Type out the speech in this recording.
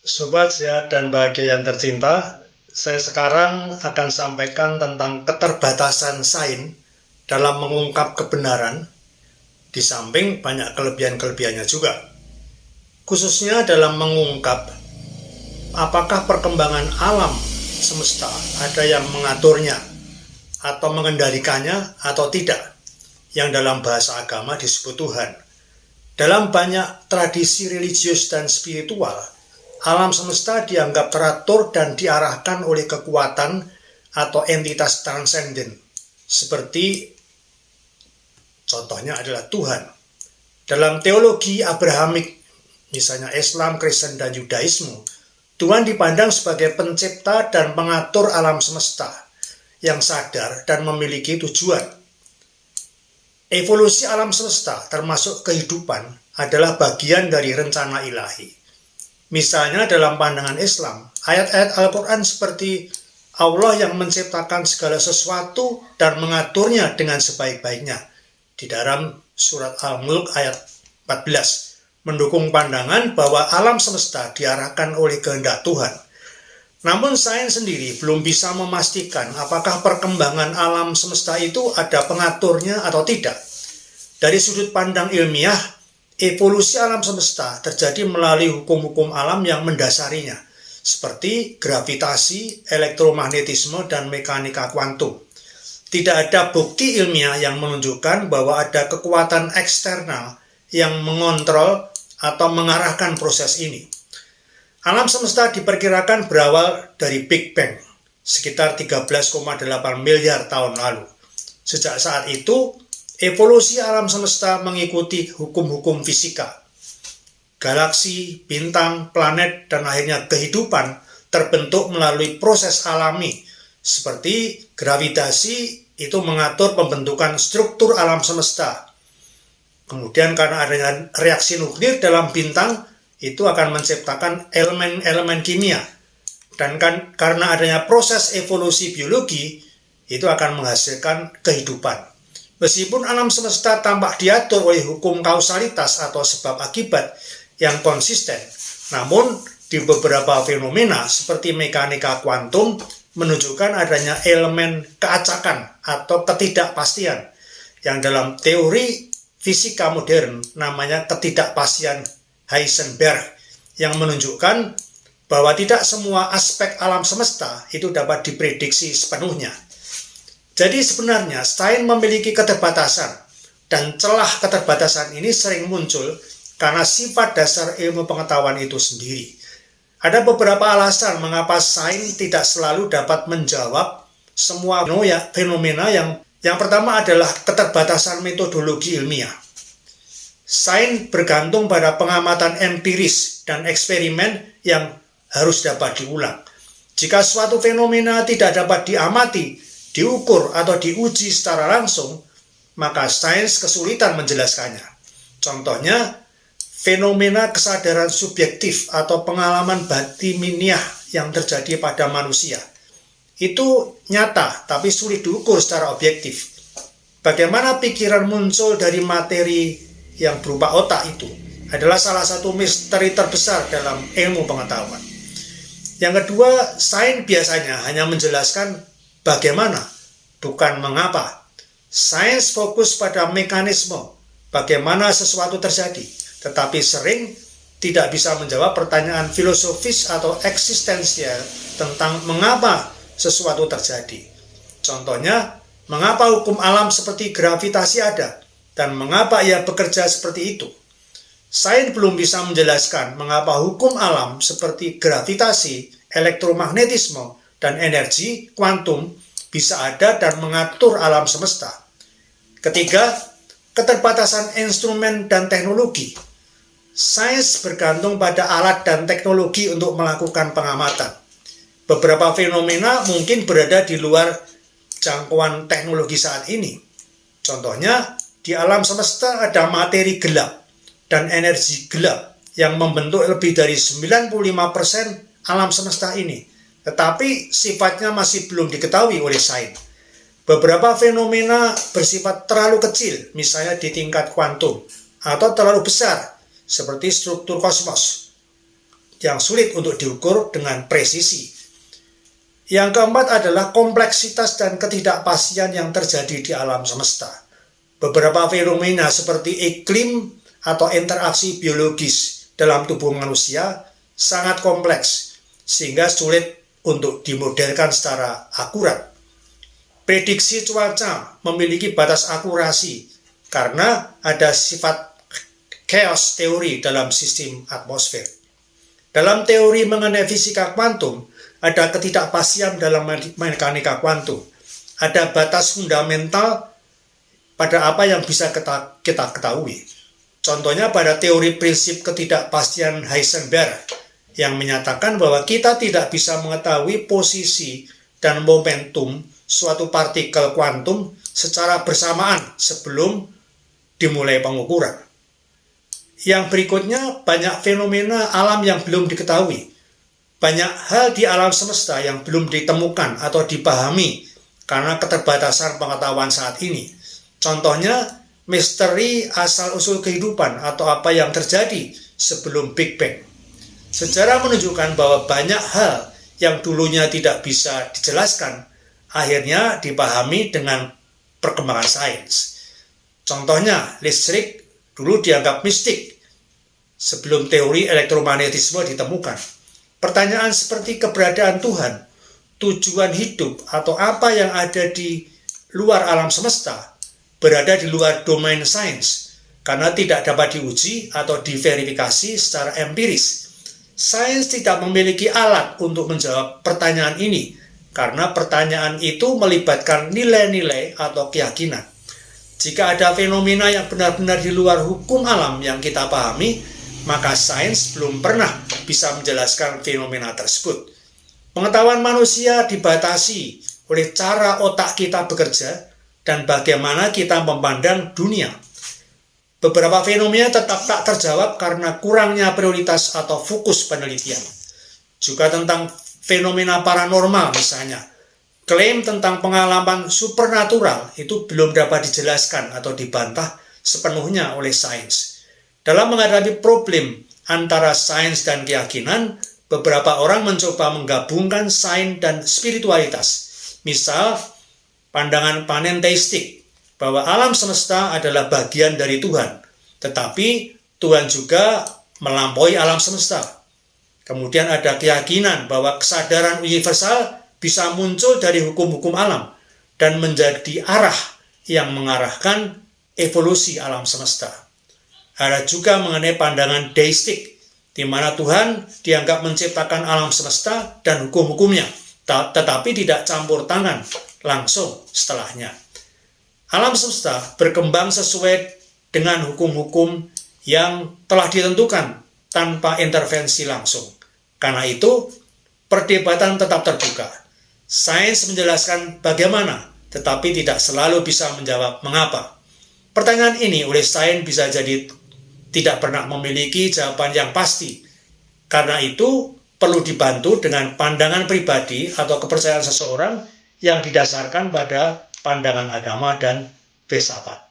Sobat sehat dan bahagia yang tercinta, saya sekarang akan sampaikan tentang keterbatasan sains dalam mengungkap kebenaran, di samping banyak kelebihan-kelebihannya juga. Khususnya dalam mengungkap apakah perkembangan alam semesta ada yang mengaturnya atau mengendalikannya atau tidak, yang dalam bahasa agama disebut Tuhan. Dalam banyak tradisi religius dan spiritual, alam semesta dianggap teratur dan diarahkan oleh kekuatan atau entitas transenden, seperti contohnya adalah Tuhan. Dalam teologi Abrahamik, misalnya Islam, Kristen, dan Yudaisme, Tuhan dipandang sebagai pencipta dan pengatur alam semesta yang sadar dan memiliki tujuan. Evolusi alam semesta, termasuk kehidupan, adalah bagian dari rencana ilahi. Misalnya dalam pandangan Islam, ayat-ayat Al-Quran seperti Allah yang menciptakan segala sesuatu dan mengaturnya dengan sebaik-baiknya di dalam surat Al-Mulk ayat 14 mendukung pandangan bahwa alam semesta diarahkan oleh kehendak Tuhan. Namun sains sendiri belum bisa memastikan apakah perkembangan alam semesta itu ada pengaturnya atau tidak. Dari sudut pandang ilmiah, evolusi alam semesta terjadi melalui hukum-hukum alam yang mendasarinya, seperti gravitasi, elektromagnetisme, dan mekanika kuantum. Tidak ada bukti ilmiah yang menunjukkan bahwa ada kekuatan eksternal yang mengontrol atau mengarahkan proses ini. Alam semesta diperkirakan berawal dari Big Bang, sekitar 13,8 miliar tahun lalu. Sejak saat itu, evolusi alam semesta mengikuti hukum-hukum fisika. Galaksi, bintang, planet, dan akhirnya kehidupan terbentuk melalui proses alami, seperti gravitasi itu mengatur pembentukan struktur alam semesta. Kemudian karena adanya reaksi nuklir dalam bintang, itu akan menciptakan elemen-elemen kimia. Dan karena adanya proses evolusi biologi, itu akan menghasilkan kehidupan. Meskipun alam semesta tampak diatur oleh hukum kausalitas atau sebab akibat yang konsisten, namun di beberapa fenomena seperti mekanika kuantum menunjukkan adanya elemen keacakan atau ketidakpastian yang dalam teori fisika modern namanya ketidakpastian Heisenberg, yang menunjukkan bahwa tidak semua aspek alam semesta itu dapat diprediksi sepenuhnya. Jadi sebenarnya sains memiliki keterbatasan, dan celah keterbatasan ini sering muncul karena sifat dasar ilmu pengetahuan itu sendiri. Ada beberapa alasan mengapa sains tidak selalu dapat menjawab semua fenomena. Yang pertama adalah keterbatasan metodologi ilmiah. Sains bergantung pada pengamatan empiris dan eksperimen yang harus dapat diulang. Jika suatu fenomena tidak dapat diamati, diukur, atau diuji secara langsung, maka sains kesulitan menjelaskannya. Contohnya, fenomena kesadaran subjektif atau pengalaman batiniah yang terjadi pada manusia. Itu nyata, tapi sulit diukur secara objektif. Bagaimana pikiran muncul dari materi yang berupa otak itu adalah salah satu misteri terbesar dalam ilmu pengetahuan. Yang kedua, sains biasanya hanya menjelaskan bagaimana, bukan mengapa. Sains fokus pada mekanisme, bagaimana sesuatu terjadi, tetapi sering tidak bisa menjawab pertanyaan filosofis atau eksistensial tentang mengapa sesuatu terjadi. Contohnya, mengapa hukum alam seperti gravitasi ada, dan mengapa ia bekerja seperti itu. Sains belum bisa menjelaskan mengapa hukum alam seperti gravitasi, elektromagnetisme, dan energi kuantum bisa ada dan mengatur alam semesta. Ketiga, keterbatasan instrumen dan teknologi. Sains bergantung pada alat dan teknologi untuk melakukan pengamatan. Beberapa fenomena mungkin berada di luar jangkauan teknologi saat ini. Contohnya, di alam semesta ada materi gelap dan energi gelap yang membentuk lebih dari 95% alam semesta ini. Tetapi sifatnya masih belum diketahui oleh sains. Beberapa fenomena bersifat terlalu kecil, misalnya di tingkat kuantum, atau terlalu besar, seperti struktur kosmos. yang sulit untuk diukur dengan presisi. Yang keempat adalah kompleksitas dan ketidakpastian yang terjadi di alam semesta. Beberapa fenomena seperti iklim atau interaksi biologis dalam tubuh manusia sangat kompleks, sehingga sulit untuk dimodelkan secara akurat. Prediksi cuaca memiliki batas akurasi karena ada sifat chaos teori dalam sistem atmosfer. Dalam teori mengenai fisika kuantum, ada ketidakpastian dalam mekanika kuantum. Ada batas fundamental pada apa yang bisa kita ketahui. Contohnya pada teori prinsip ketidakpastian Heisenberg yang menyatakan bahwa kita tidak bisa mengetahui posisi dan momentum suatu partikel kuantum secara bersamaan sebelum dimulai pengukuran. Yang berikutnya, banyak fenomena alam yang belum diketahui. Banyak hal di alam semesta yang belum ditemukan atau dipahami karena keterbatasan pengetahuan saat ini. Contohnya, misteri asal-usul kehidupan atau apa yang terjadi sebelum Big Bang. Sejarah menunjukkan bahwa banyak hal yang dulunya tidak bisa dijelaskan, akhirnya dipahami dengan perkembangan sains. Contohnya, listrik dulu dianggap mistik sebelum teori elektromagnetisme ditemukan. Pertanyaan seperti keberadaan Tuhan, tujuan hidup, atau apa yang ada di luar alam semesta berada di luar domain sains karena tidak dapat diuji atau diverifikasi secara empiris. Sains tidak memiliki alat untuk menjawab pertanyaan ini karena pertanyaan itu melibatkan nilai-nilai atau keyakinan. Jika ada fenomena yang benar-benar di luar hukum alam yang kita pahami, maka sains belum pernah bisa menjelaskan fenomena tersebut. Pengetahuan manusia dibatasi oleh cara otak kita bekerja dan bagaimana kita memandang dunia. Beberapa fenomena tetap tak terjawab karena kurangnya prioritas atau fokus penelitian. Juga tentang fenomena paranormal misalnya, klaim tentang pengalaman supernatural itu belum dapat dijelaskan atau dibantah sepenuhnya oleh sains. Dalam menghadapi problem antara sains dan keyakinan, beberapa orang mencoba menggabungkan sains dan spiritualitas. Misal, pandangan panenteistik, bahwa alam semesta adalah bagian dari Tuhan, tetapi Tuhan juga melampaui alam semesta. Kemudian ada keyakinan bahwa kesadaran universal bisa muncul dari hukum-hukum alam dan menjadi arah yang mengarahkan evolusi alam semesta. Ada juga mengenai pandangan deistik, di mana Tuhan dianggap menciptakan alam semesta dan hukum-hukumnya, tetapi tidak campur tangan langsung setelahnya. Alam semesta berkembang sesuai dengan hukum-hukum yang telah ditentukan tanpa intervensi langsung. Karena itu, perdebatan tetap terbuka. Sains menjelaskan bagaimana, tetapi tidak selalu bisa menjawab mengapa. Pertanyaan ini oleh sains bisa jadi tidak pernah memiliki jawaban yang pasti. Karena itu, perlu dibantu dengan pandangan pribadi atau kepercayaan seseorang yang didasarkan pada pandangan agama dan filsafat.